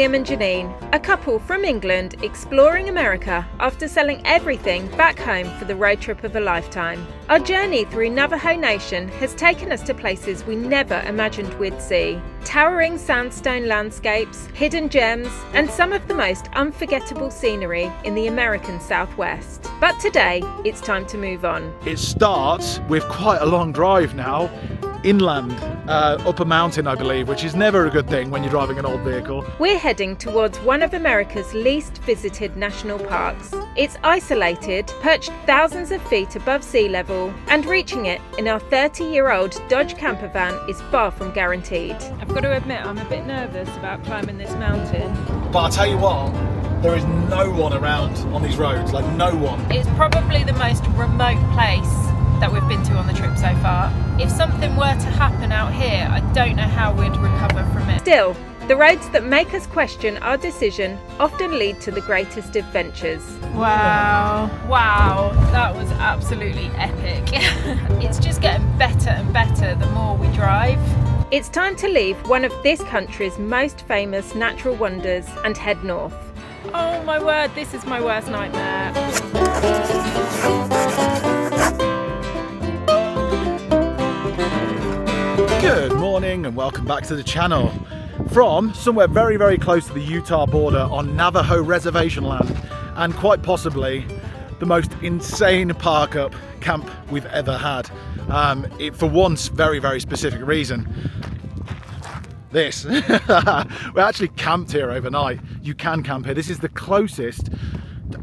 Liam and Janine, a couple from England exploring America after selling everything back home for the road trip of a lifetime. Our journey through Navajo Nation has taken us to places we never imagined we'd see. Towering sandstone landscapes, hidden gems, and some of the most unforgettable scenery in the American Southwest. But today, it's time to move on. It starts with quite a long drive now, inland, up a mountain I believe, which is never a good thing when you're driving an old vehicle. We're heading towards one of America's least visited national parks. It's isolated, perched thousands of feet above sea level, and reaching it in our 30-year-old Dodge Campervan is far from guaranteed. I've got to admit, I'm a bit nervous about climbing this mountain. But I'll tell you what, there is no one around on these roads, like no one. It's probably the most remote place that we've been to on the trip so far. If something were to happen out here, I don't know how we'd recover from it. Still, the roads that make us question our decision often lead to the greatest adventures. Wow, that was absolutely epic. It's just getting better and better the more we drive. It's time to leave one of this country's most famous natural wonders and head north. Oh my word, this is my worst nightmare. Good morning and welcome back to the channel from somewhere very, very close to the Utah border on Navajo reservation land, and quite possibly the most insane park up camp we've ever had. For one very, very specific reason. This. We actually camped here overnight. You can camp here. This is the closest,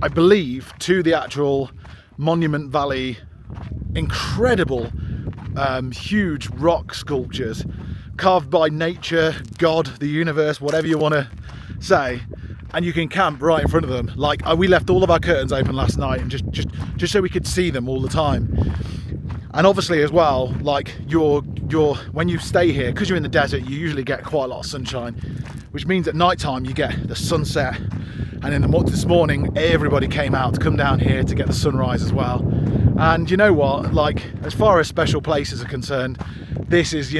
I believe, to the actual Monument Valley incredible huge rock sculptures carved by nature, God, the universe, whatever you want to say, and you can camp right in front of them. Like, we left all of our curtains open last night and just so we could see them all the time. And obviously as well, like when you stay here, because you're in the desert, you usually get quite a lot of sunshine, which means at night time you get the sunset. And this morning, everybody came out to come down here to get the sunrise as well. And you know what, like, as far as special places are concerned, this is,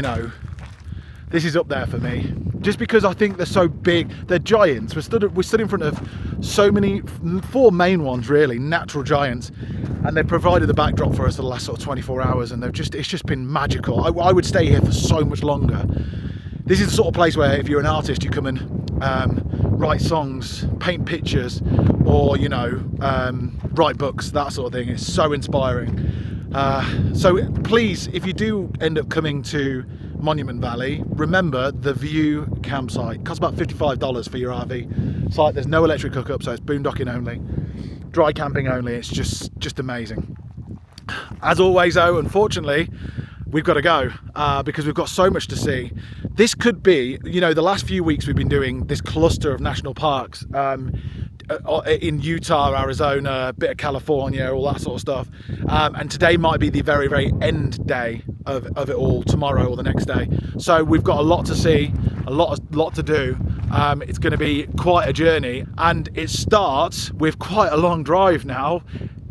this is up there for me. Just because I think they're so big, they're giants. We're stood in front of so many, 4 main ones really, natural giants. And they've provided the backdrop for us for the last sort of 24 hours, and it's just been magical. I would stay here for so much longer. This is the sort of place where if you're an artist, you come and write songs, paint pictures, or write books, that sort of thing. It's so inspiring. So please, if you do end up coming to Monument Valley, remember the View campsite. It costs about $55 for your RV. It's like there's no electric hookup, so it's boondocking only, dry camping only. It's just amazing. As always though, unfortunately, we've got to go because we've got so much to see. This could be, the last few weeks we've been doing this cluster of national parks in Utah, Arizona, a bit of California, all that sort of stuff. And today might be the very, very end day of it all, tomorrow or the next day. So we've got a lot to see, a lot to do. It's going to be quite a journey, and it starts with quite a long drive now,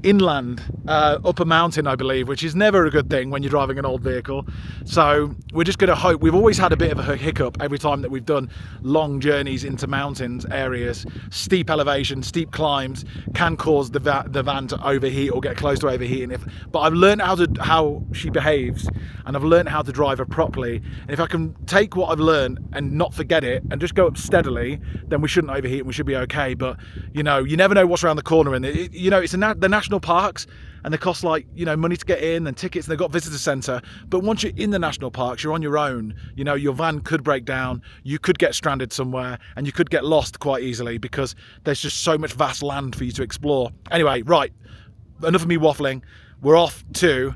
inland, up a mountain I believe, which is never a good thing when you're driving an old vehicle. So we're just going to hope. We've always had a bit of a hiccup every time that we've done long journeys into mountains areas. Steep elevation, steep climbs can cause the van to overheat or get close to overheating. But I've learned how she behaves, and I've learned how to drive her properly. And if I can take what I've learned and not forget it and just go up steadily, then we shouldn't overheat and we should be okay. But you never know what's around the corner, and it's the national parks, and they cost money to get in and tickets, and they've got visitor centre. But once you're in the national parks, you're on your own. Your van could break down, you could get stranded somewhere, and you could get lost quite easily because there's just so much vast land for you to explore. Anyway, right, enough of me waffling. We're off to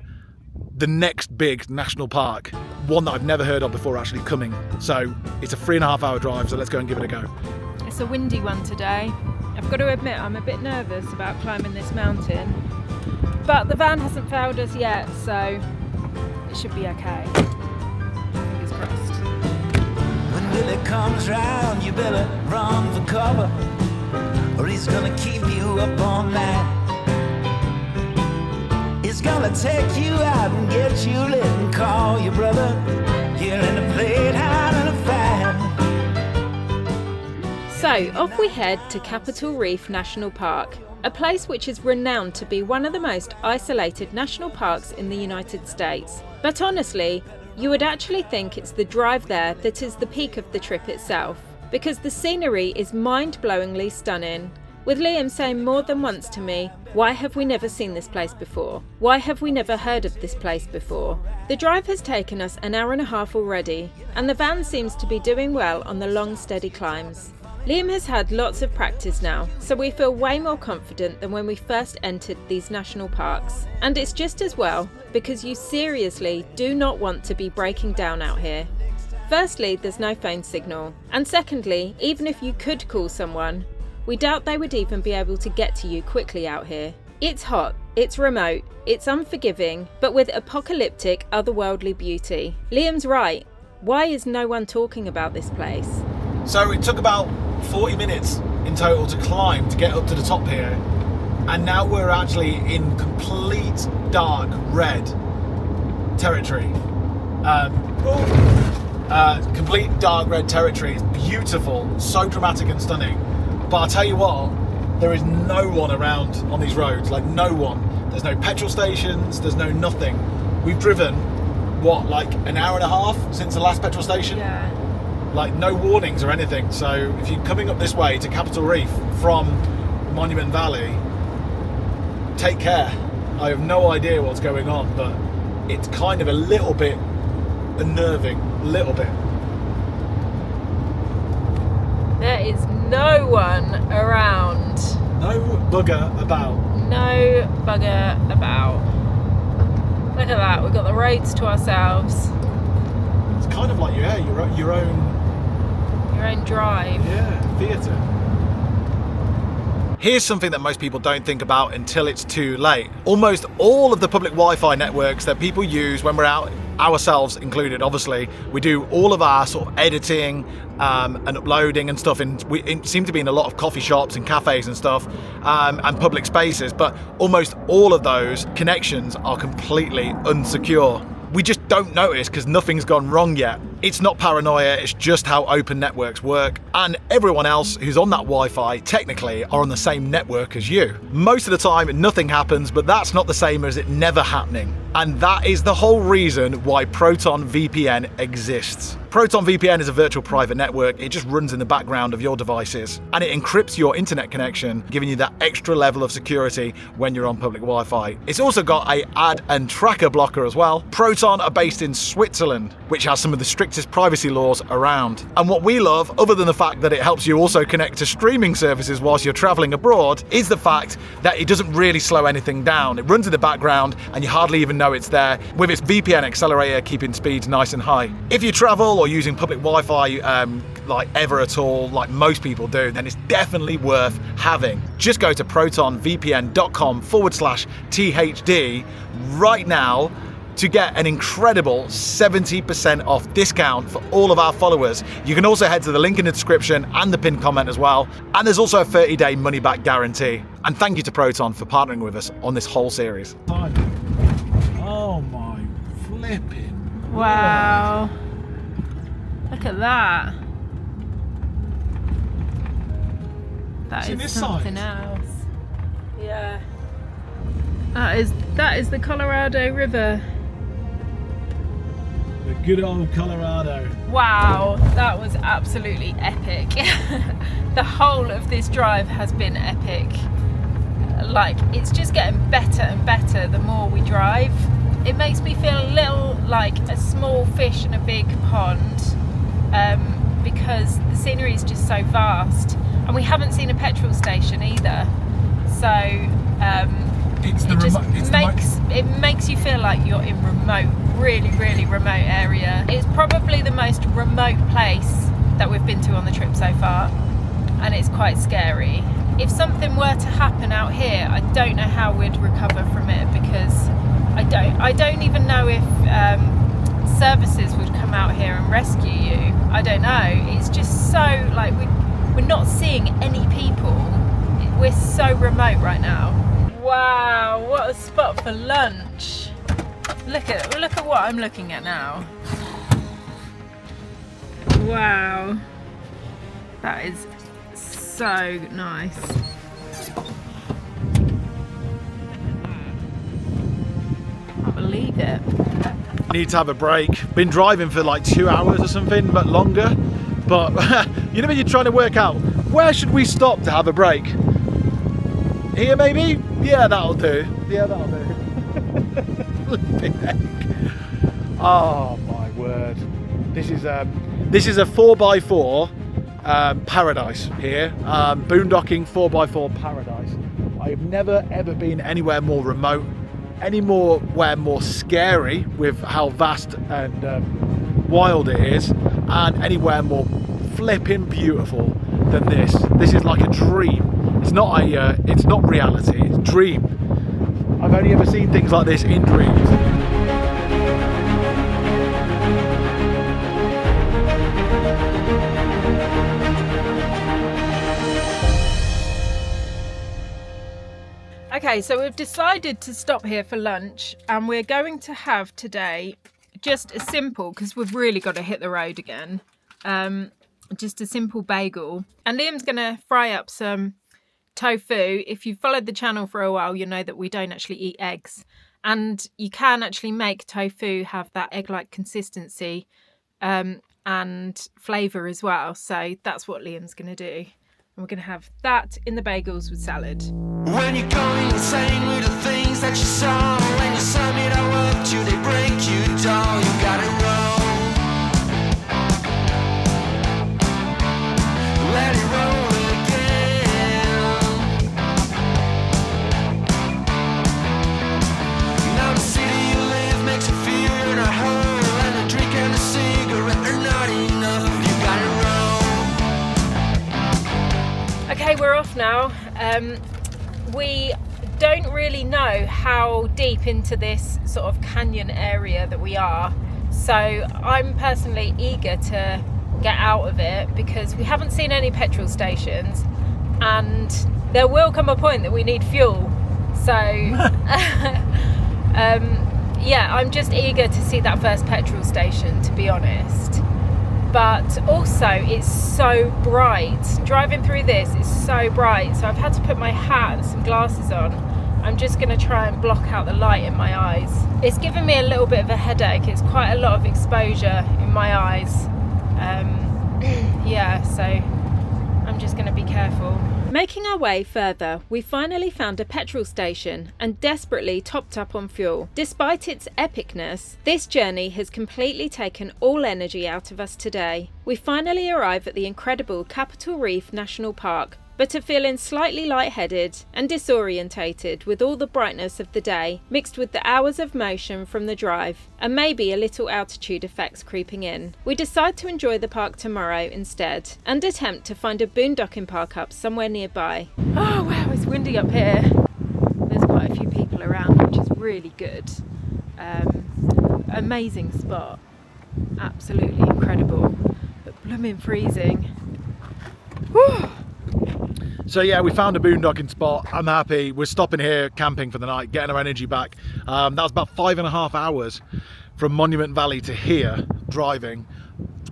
the next big national park, one that I've never heard of before actually coming. So it's a 3.5 hour drive, so let's go and give it a go. It's a windy one today. I've got to admit, I'm a bit nervous about climbing this mountain, but the van hasn't failed us yet, so it should be okay. Fingers crossed. When Billy comes round, you better run for cover, or he's gonna keep you up all night. He's gonna take you out and get you lit and call your brother. You're in a playhouse and a fight. So, So off we head to Capitol Reef National Park, a place which is renowned to be one of the most isolated national parks in the United States. But honestly, you would actually think it's the drive there that is the peak of the trip itself, because the scenery is mind-blowingly stunning. With Liam saying more than once to me, "Why have we never seen this place before? Why have we never heard of this place before?" The drive has taken us an hour and a half already, and the van seems to be doing well on the long, steady climbs. Liam has had lots of practice now, so we feel way more confident than when we first entered these national parks. And it's just as well, because you seriously do not want to be breaking down out here. Firstly, there's no phone signal, and secondly, even if you could call someone, we doubt they would even be able to get to you quickly out here. It's hot, it's remote, it's unforgiving, but with apocalyptic, otherworldly beauty. Liam's right. Why is no one talking about this place? So it took about 40 minutes in total to climb to get up to the top here, and now we're actually in complete dark red territory. Complete dark red territory. It's beautiful, so dramatic and stunning. But I'll tell you what, there is no one around on these roads, like no one. There's no petrol stations, there's no nothing. We've driven, what, like an hour and a half since the last petrol station? Yeah. Like no warnings or anything. So if you're coming up this way to Capitol Reef from Monument Valley, take care. I have no idea what's going on, but it's kind of a little bit unnerving, a little bit. There is no one around. No bugger about. No bugger about. Look at that, we've got the roads to ourselves. It's kind of like your own drive. Yeah, theatre. Here's something that most people don't think about until it's too late. Almost all of the public Wi-Fi networks that people use when we're out, ourselves included obviously, we do all of our sort of editing and uploading and stuff, and we seem to be in a lot of coffee shops and cafes and stuff, and public spaces, but almost all of those connections are completely unsecure. We just don't notice because nothing's gone wrong yet. It's not paranoia, it's just how open networks work. And everyone else who's on that Wi-Fi technically are on the same network as you. Most of the time nothing happens, but that's not the same as it never happening. And that is the whole reason why Proton VPN exists. Proton VPN is a virtual private network. It just runs in the background of your devices, and it encrypts your internet connection, giving you that extra level of security when you're on public Wi-Fi. It's also got an ad and tracker blocker as well. Proton are based in Switzerland, which has some of the strictest privacy laws around. And what we love, other than the fact that it helps you also connect to streaming services whilst you're traveling abroad, is the fact that it doesn't really slow anything down. It runs in the background and you hardly even know it's there, with its VPN accelerator keeping speeds nice and high. If you travel or using public Wi-Fi like ever at all, like most people do, then it's definitely worth having. Just go to protonvpn.com/THD right now to get an incredible 70% off discount for all of our followers. You can also head to the link in the description and the pinned comment as well. And there's also a 30-day money-back guarantee. And thank you to Proton for partnering with us on this whole series. Oh my flipping. Wow. Look at that. That See is this something side? else. Yeah. That is the Colorado River. The good old Colorado. Wow, that was absolutely epic. The whole of this drive has been epic. Like, it's just getting better and better the more we drive. It makes me feel a little like a small fish in a big pond, because the scenery is just so vast, and we haven't seen a petrol station either. So it makes you feel like you're in really remote area. It's probably the most remote place that we've been to on the trip so far, and it's quite scary. If something were to happen out here, I don't know how we'd recover from it, because I don't even know if services would come out here and rescue you. I don't know. It's just so like we're not seeing any people. We're so remote right now. Wow, what a spot for lunch. Look at what I'm looking at now. Wow. That is so nice. Can't believe it. Need to have a break. Been driving for like 2 hours or something, but longer. But you know when you're trying to work out where should we stop to have a break? Here maybe? Yeah, that'll do. Yeah, that'll do. Flipping heck. Oh my word. This is a 4x4 paradise here. Boondocking 4x4 paradise. I've never ever been anywhere more remote, anywhere more scary with how vast and wild it is, and anywhere more flipping beautiful than this. This is like a dream. It's not reality, it's a dream. I've only ever seen things like this in dreams. Okay, so we've decided to stop here for lunch, and we're going to have today just a simple, because we've really got to hit the road again, just a simple bagel. And Liam's going to fry up some tofu. If you've followed the channel for a while, you know that we don't actually eat eggs. And you can actually make tofu have that egg-like consistency and flavour as well. So that's what Liam's going to do. And we're going to have that in the bagels with salad. When you're going insane with the things that you saw, when you sum it all up till they break you down, you gotta roll. Let it roll again. Now the city you live makes you feel you're in a hole, and the drink and the cigarette are not enough, you gotta roll. Okay, we're off now. We don't really know how deep into this sort of canyon area that we are, so I'm personally eager to get out of it because we haven't seen any petrol stations, and there will come a point that we need fuel. So yeah, I'm just eager to see that first petrol station, to be honest. But also it's so bright. Driving through this is so bright, so I've had to put my hat and some glasses on. I'm just going to try and block out the light in my eyes. It's given me a little bit of a headache. It's quite a lot of exposure in my eyes. Yeah, so I'm just going to be careful. Making our way further, we finally found a petrol station and desperately topped up on fuel. Despite its epicness, this journey has completely taken all energy out of us today. We finally arrive at the incredible Capitol Reef National Park, but are feeling slightly lightheaded and disorientated with all the brightness of the day, mixed with the hours of motion from the drive, and maybe a little altitude effects creeping in. We decide to enjoy the park tomorrow instead, and attempt to find a boondocking park up somewhere nearby. Oh wow, it's windy up here. There's quite a few people around, which is really good. Amazing spot. Absolutely incredible, but blooming freezing. Whew. So yeah, we found a boondocking spot. I'm happy. We're stopping here, camping for the night, getting our energy back. That was about 5.5 hours from Monument Valley to here, driving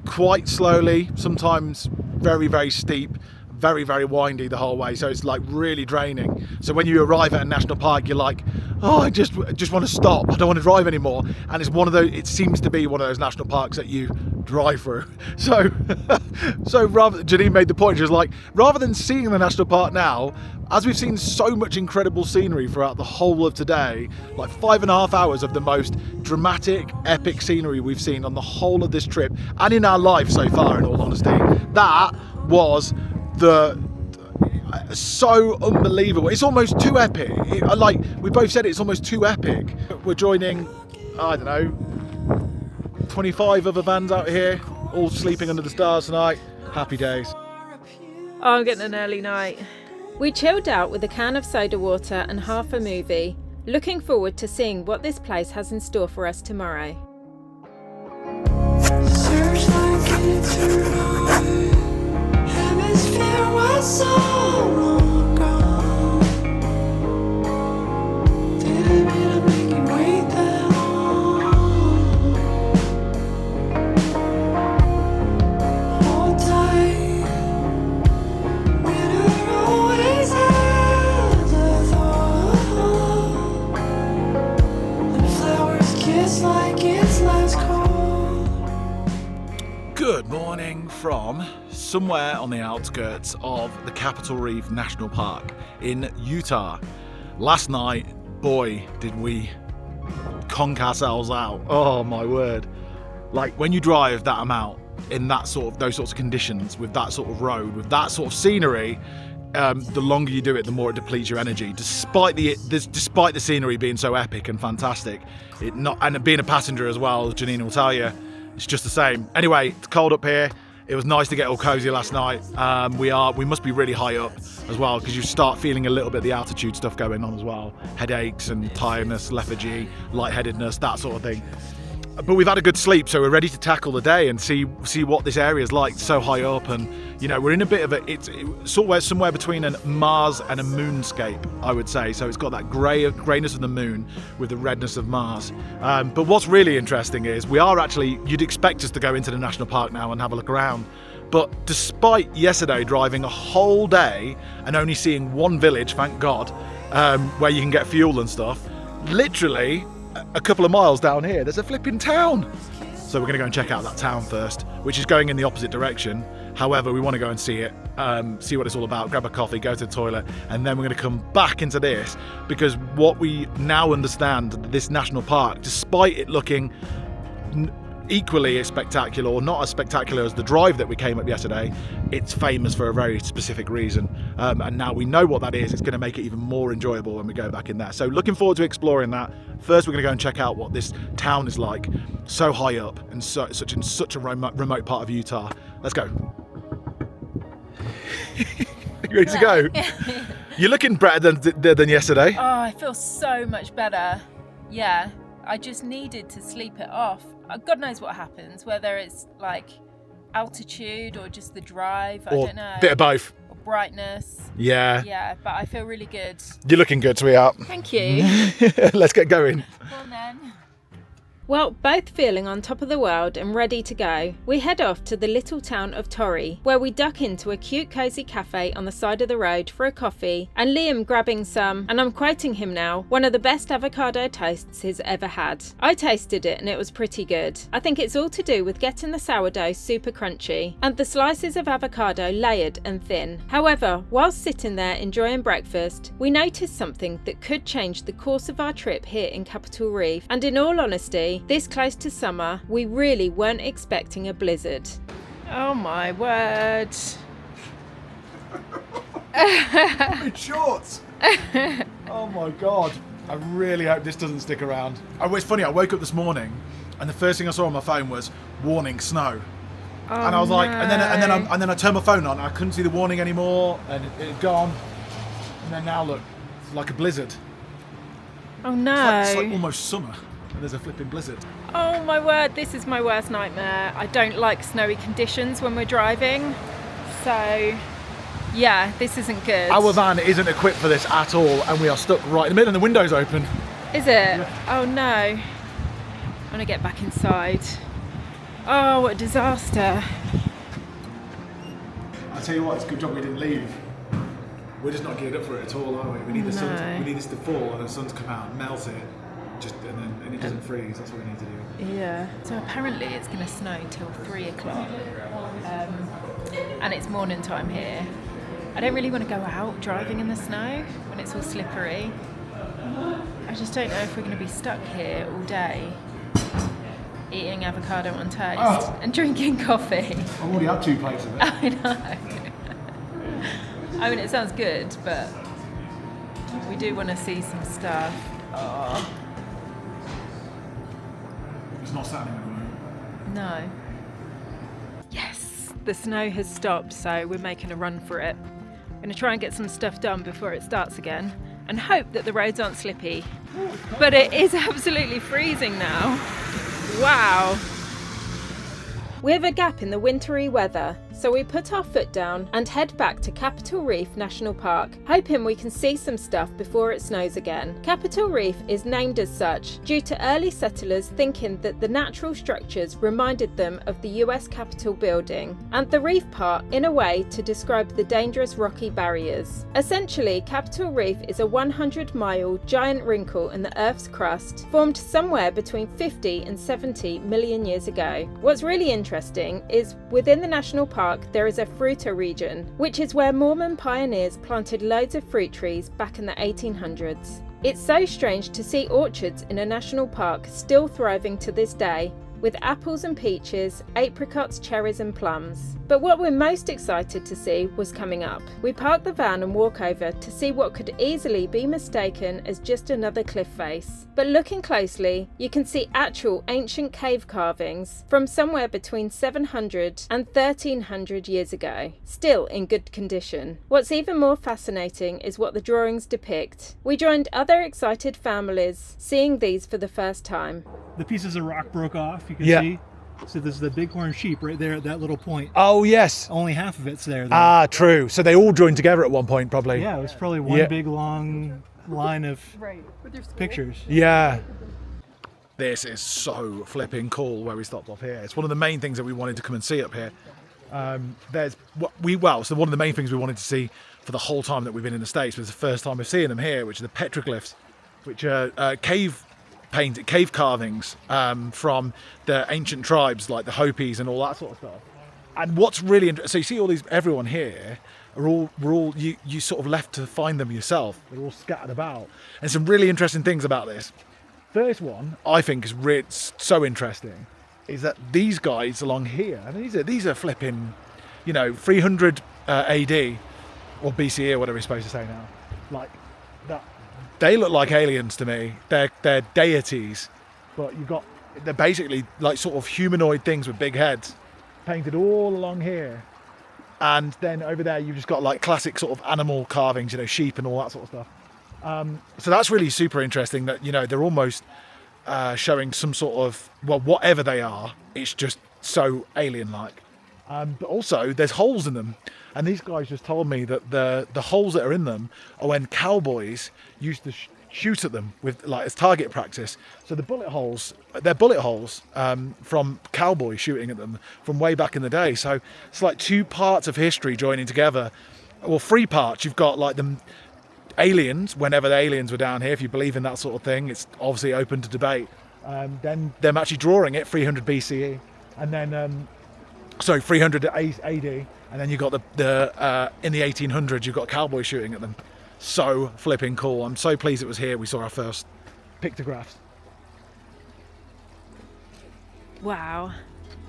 quite slowly, sometimes very, very steep, very, very windy the whole way. So it's like really draining. So when you arrive at a national park, you're like, oh, I just want to stop. I don't want to drive anymore. And it's one of those, it seems to be one of those national parks that you drive through. So rather, Janine made the point, she was like, rather than seeing the national park now, as we've seen so much incredible scenery throughout the whole of today, like 5.5 hours of the most dramatic, epic scenery we've seen on the whole of this trip and in our life so far, in all honesty, that was so unbelievable. It's almost too epic. Like we both said, it's almost too epic. We're joining, I don't know, 25 other vans out here, all sleeping under the stars tonight. Happy days. Oh, I'm getting an early night. We chilled out with a can of soda water and half a movie, looking forward to seeing what this place has in store for us tomorrow. Search like eternal. Hemisphere was so long gone. Didn't mean to make you wait that long. Hold tight. When I from somewhere on the outskirts of the Capitol Reef National Park in Utah. Last night, boy, did we conk ourselves out. Oh my word. Like, when you drive that amount in those sorts of conditions, with that sort of road, with that sort of scenery, the longer you do it, the more it depletes your energy. Despite the scenery being so epic and fantastic, and being a passenger as well, Janine will tell you, it's just the same. Anyway, it's cold up here. It was nice to get all cozy last night. We must be really high up as well, because you start feeling a little bit of the altitude stuff going on as well. Headaches and tiredness, lethargy, lightheadedness, that sort of thing. But we've had a good sleep, so we're ready to tackle the day and see what this area is like, so high up. And you know, we're in a bit of it's somewhere between a Mars and a moonscape, I would say. So it's got that greyness of the moon with the redness of Mars. But what's really interesting is you'd expect us to go into the national park now and have a look around. But despite yesterday driving a whole day and only seeing one village, thank God, where you can get fuel and stuff, literally a couple of miles down here, there's a flipping town. So we're going to go and check out that town first, which is going in the opposite direction. However, we want to go and see it, see what it's all about, grab a coffee, go to the toilet, and then we're going to come back into this, because what we now understand, this national park, despite it looking equally as spectacular, or not as spectacular as the drive that we came up yesterday, it's famous for a very specific reason, and now we know what that is. It's going to make it even more enjoyable when we go back in there. So looking forward to exploring that. First, we're going to go and check out what this town is like, so high up and such a remote part of Utah. Let's go. Ready to go? You're looking better than yesterday. Oh, I feel so much better. Yeah, I just needed to sleep it off. God knows what happens, whether it's like altitude or just the drive, I don't know. Bit of both. Or brightness. Yeah. Yeah, but I feel really good. You're looking good, sweetheart. Thank you. Let's get going. Well then. Well, both feeling on top of the world and ready to go, we head off to the little town of Torrey, where we duck into a cute cosy cafe on the side of the road for a coffee, and Liam grabbing some, and I'm quoting him now, one of the best avocado toasts he's ever had. I tasted it and it was pretty good. I think it's all to do with getting the sourdough super crunchy, and the slices of avocado layered and thin. However, whilst sitting there enjoying breakfast, we noticed something that could change the course of our trip here in Capitol Reef, and in all honesty, this close to summer, we really weren't expecting a blizzard. Oh my word. In shorts. Oh my God. I really hope this doesn't stick around. Oh, it's funny, I woke up this morning and the first thing I saw on my phone was warning snow. Oh, and I was like, and then I turned my phone on and I couldn't see the warning anymore, and it had gone. And then now look, it's like a blizzard. Oh no. It's like almost summer. And there's a flipping blizzard. Oh my word, this is my worst nightmare. I don't like snowy conditions when we're driving. So, yeah, this isn't good. Our van isn't equipped for this at all, and we are stuck right in the middle and the window's open. Is it? Yeah. Oh no. I want to get back inside. Oh, what a disaster. I tell you what, it's a good job we didn't leave. We're just not geared up for it at all, are we? We need the sun. We need this to fall and the sun to come out and melt it. And it doesn't freeze, that's what we need to do. Yeah. So apparently it's going to snow till 3 o'clock. And it's morning time here. I don't really want to go out driving in the snow when it's all slippery. I just don't know if we're going to be stuck here all day eating avocado on toast and drinking coffee. I've already had 2 plates of it. I know. I mean, it sounds good, but we do want to see some stuff. Oh. It's not standing at the moment. No. Yes, the snow has stopped, so we're making a run for it. I'm going to try and get some stuff done before it starts again and hope that the roads aren't slippy. But it is absolutely freezing now. Wow. We have a gap in the wintry weather, so we put our foot down and head back to Capitol Reef National Park, hoping we can see some stuff before it snows again. Capitol Reef is named as such due to early settlers thinking that the natural structures reminded them of the US Capitol building, and the reef part in a way to describe the dangerous rocky barriers. Essentially, Capitol Reef is a 100-mile giant wrinkle in the Earth's crust, formed somewhere between 50 and 70 million years ago. What's really interesting is within the national park there is a fruiter region, which is where Mormon pioneers planted loads of fruit trees back in the 1800s. It's so strange to see orchards in a national park still thriving to this day, with apples and peaches, apricots, cherries and plums. But what we're most excited to see was coming up. We park the van and walk over to see what could easily be mistaken as just another cliff face. But looking closely, you can see actual ancient cave carvings from somewhere between 700 and 1300 years ago, still in good condition. What's even more fascinating is what the drawings depict. We joined other excited families seeing these for the first time. The pieces of rock broke off, you can Yeah. see. So there's the bighorn sheep right there at that little point. Oh, yes. Only half of it's there, though. Ah, true. So they all joined together at one point, probably. Yeah, it was probably one Yeah. big long line of pictures. Yeah. This is so flipping cool where we stopped off here. It's one of the main things that we wanted to come and see up here. So one of the main things we wanted to see for the whole time that we've been in the States was the first time of seeing them here, which are the petroglyphs, which are cave carvings from the ancient tribes like the Hopis and all that sort of stuff. And what's really interesting, so you see everyone here you sort of left to find them yourself. They're all scattered about. And some really interesting things about this. First one I think is so interesting is that these guys along here, and these are flipping, 300 AD or BCE or whatever you're supposed to say now, like that. They look like aliens to me. They're deities, but they're basically like sort of humanoid things with big heads, painted all along here. And then over there you've just got like classic sort of animal carvings, sheep and all that sort of stuff. So that's really super interesting that, they're almost showing some sort of, whatever they are, it's just so alien-like. But also there's holes in them. And these guys just told me that the holes that are in them are when cowboys used to shoot at them with as target practice. So they're bullet holes from cowboys shooting at them from way back in the day. So it's like two parts of history joining together. Well, three parts. You've got like the aliens, whenever the aliens were down here, if you believe in that sort of thing, it's obviously open to debate. Then them actually drawing it 300 BCE, and then 300 AD. And then you got the in the 1800s, you've got cowboys shooting at them. So flipping cool. I'm so pleased it was here we saw our first pictographs. Wow,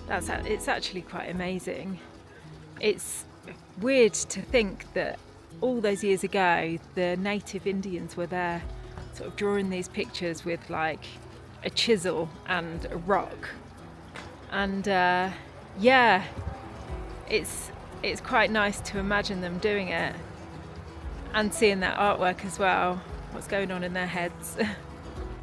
it's actually quite amazing. It's weird to think that all those years ago, the native Indians were there sort of drawing these pictures with like a chisel and a rock. And it's quite nice to imagine them doing it and seeing that artwork as well, what's going on in their heads.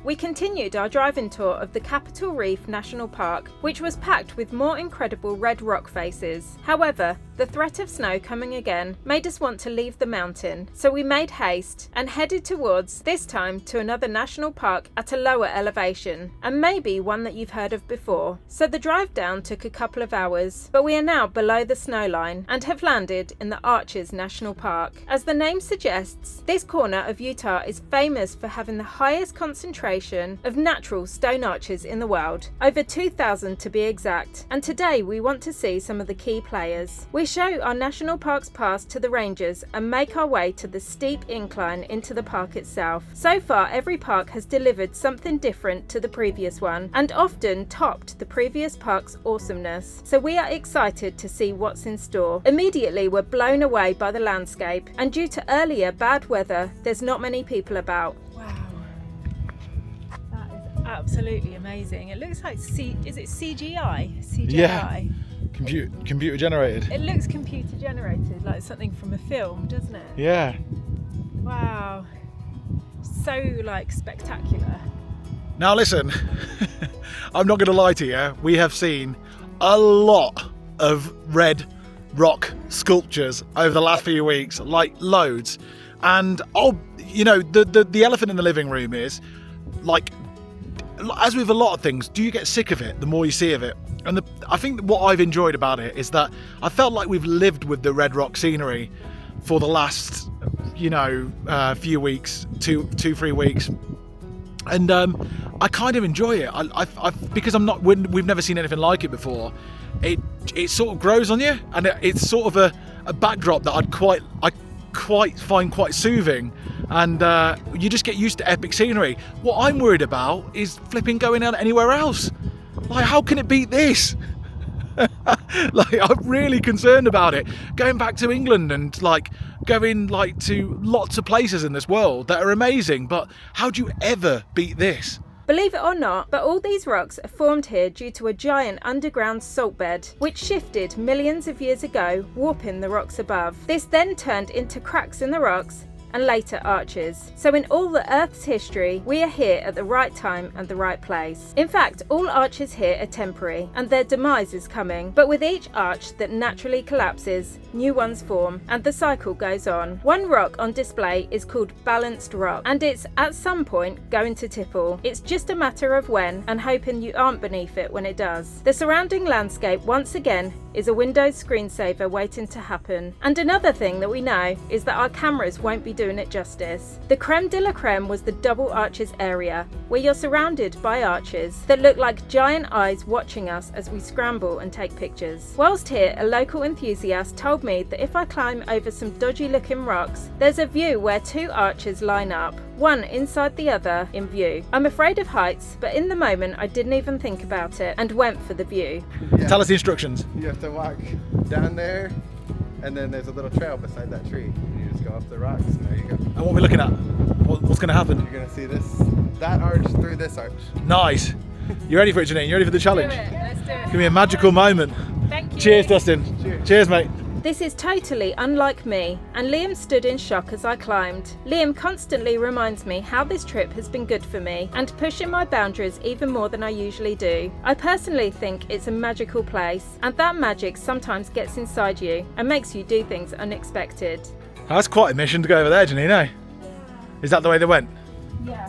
We continued our driving tour of the Capitol Reef National Park, which was packed with more incredible red rock faces. However, the threat of snow coming again made us want to leave the mountain, so we made haste and headed towards, this time to another national park at a lower elevation, and maybe one that you've heard of before. So the drive down took a couple of hours, but we are now below the snow line and have landed in the Arches National Park. As the name suggests, this corner of Utah is famous for having the highest concentration of natural stone arches in the world, over 2,000 to be exact, and today we want to see some of the key players. We show our national parks pass to the rangers and make our way to the steep incline into the park itself. So far, every park has delivered something different to the previous one and often topped the previous park's awesomeness, so we are excited to see what's in store. Immediately we're blown away by the landscape, and due to earlier bad weather, there's not many people about. Wow, that is absolutely amazing. It looks like is it CGI? Yeah. Computer generated. It looks computer generated, like something from a film, doesn't it? Yeah. Wow, so like spectacular. Now listen, I'm not going to lie to you. We have seen a lot of red rock sculptures over the last few weeks, like loads. And you know, the elephant in the living room is, like, as with a lot of things, do you get sick of it the more you see of it? And I think what I've enjoyed about it is that I felt like we've lived with the red rock scenery for the last, you know, few weeks, 3 weeks. And I kind of enjoy it. Because we've never seen anything like it before. It sort of grows on you, and it's sort of a backdrop that I find quite soothing, and you just get used to epic scenery. What I'm worried about is flipping going out anywhere else. Like, how can it beat this? Like, I'm really concerned about it. Going back to England and like going like to lots of places in this world that are amazing, but how do you ever beat this? Believe it or not, but all these rocks are formed here due to a giant underground salt bed, which shifted millions of years ago, warping the rocks above. This then turned into cracks in the rocks and later arches. So in all the Earth's history, we are here at the right time and the right place. In fact, all arches here are temporary, and their demise is coming. But with each arch that naturally collapses, new ones form, and the cycle goes on. One rock on display is called Balanced Rock, and it's at some point going to tipple. It's just a matter of when, and hoping you aren't beneath it when it does. The surrounding landscape, once again, is a Windows screensaver waiting to happen. And another thing that we know is that our cameras won't be doing it justice. The creme de la creme was the double arches area, where you're surrounded by arches that look like giant eyes watching us as we scramble and take pictures. Whilst here, a local enthusiast told me that if I climb over some dodgy looking rocks, there's a view where two arches line up, one inside the other in view. I'm afraid of heights, but in the moment I didn't even think about it and went for the view. Yeah. Tell us the instructions. You have to walk down there, and then there's a little trail beside that tree. You just go up the rocks, and there you go. And what are we looking at? What's going to happen? You're gonna see that arch through this arch. Nice. You ready for it, Janine? You ready for the challenge? Let's do it. Give me a magical moment. Thank you. Cheers, Dustin. Cheers, mate. This is totally unlike me, and Liam stood in shock as I climbed. Liam constantly reminds me how this trip has been good for me and pushing my boundaries even more than I usually do. I personally think it's a magical place, and that magic sometimes gets inside you and makes you do things unexpected. That's quite a mission to go over there, Janine, eh? Is that the way they went? Yeah.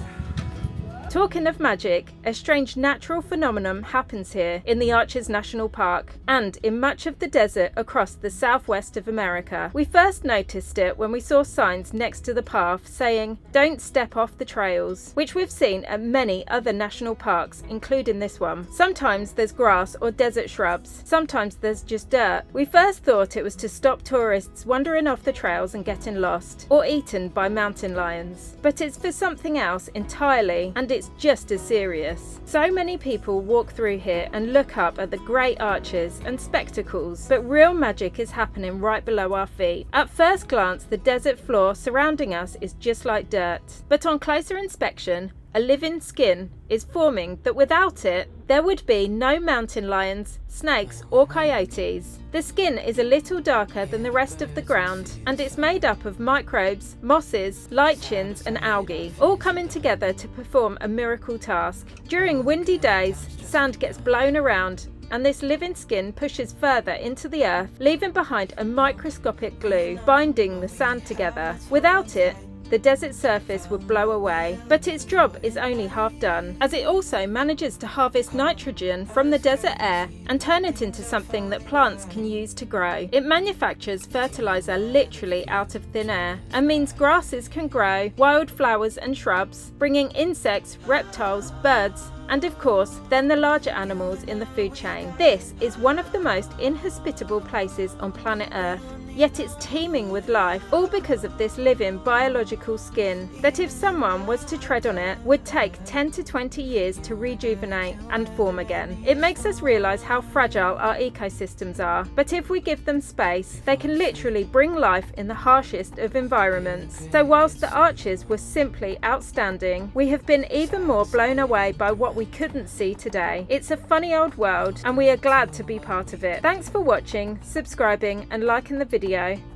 Talking of magic, a strange natural phenomenon happens here in the Arches National Park and in much of the desert across the southwest of America. We first noticed it when we saw signs next to the path saying, "Don't step off the trails," which we've seen at many other national parks, including this one. Sometimes there's grass or desert shrubs, sometimes there's just dirt. We first thought it was to stop tourists wandering off the trails and getting lost, or eaten by mountain lions. But it's for something else entirely, and it's just as serious. So many people walk through here and look up at the great arches and spectacles, but real magic is happening right below our feet. At first glance, the desert floor surrounding us is just like dirt, but on closer inspection, a living skin is forming that without it, there would be no mountain lions, snakes or coyotes. The skin is a little darker than the rest of the ground, and it's made up of microbes, mosses, lichens and algae, all coming together to perform a miracle task. During windy days, sand gets blown around, and this living skin pushes further into the earth, leaving behind a microscopic glue, binding the sand together. Without it, the desert surface would blow away, but its job is only half done, as it also manages to harvest nitrogen from the desert air and turn it into something that plants can use to grow. It manufactures fertilizer literally out of thin air and means grasses can grow, wildflowers and shrubs, bringing insects, reptiles, birds, and of course, then the larger animals in the food chain. This is one of the most inhospitable places on planet Earth, yet it's teeming with life, all because of this living biological skin that, if someone was to tread on it, would take 10 to 20 years to rejuvenate and form again. It makes us realise how fragile our ecosystems are, but if we give them space, they can literally bring life in the harshest of environments. So whilst the arches were simply outstanding, we have been even more blown away by what we couldn't see today. It's a funny old world, and we are glad to be part of it. Thanks for watching, subscribing and liking the video.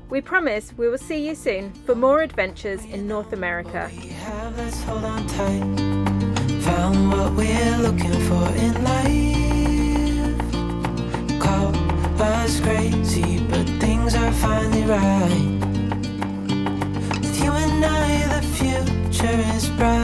We promise we will see you soon for more adventures in North America. We have, let's hold on tight. Found what we're looking for in life. Call us crazy, but they right. With you and I, the future is bright.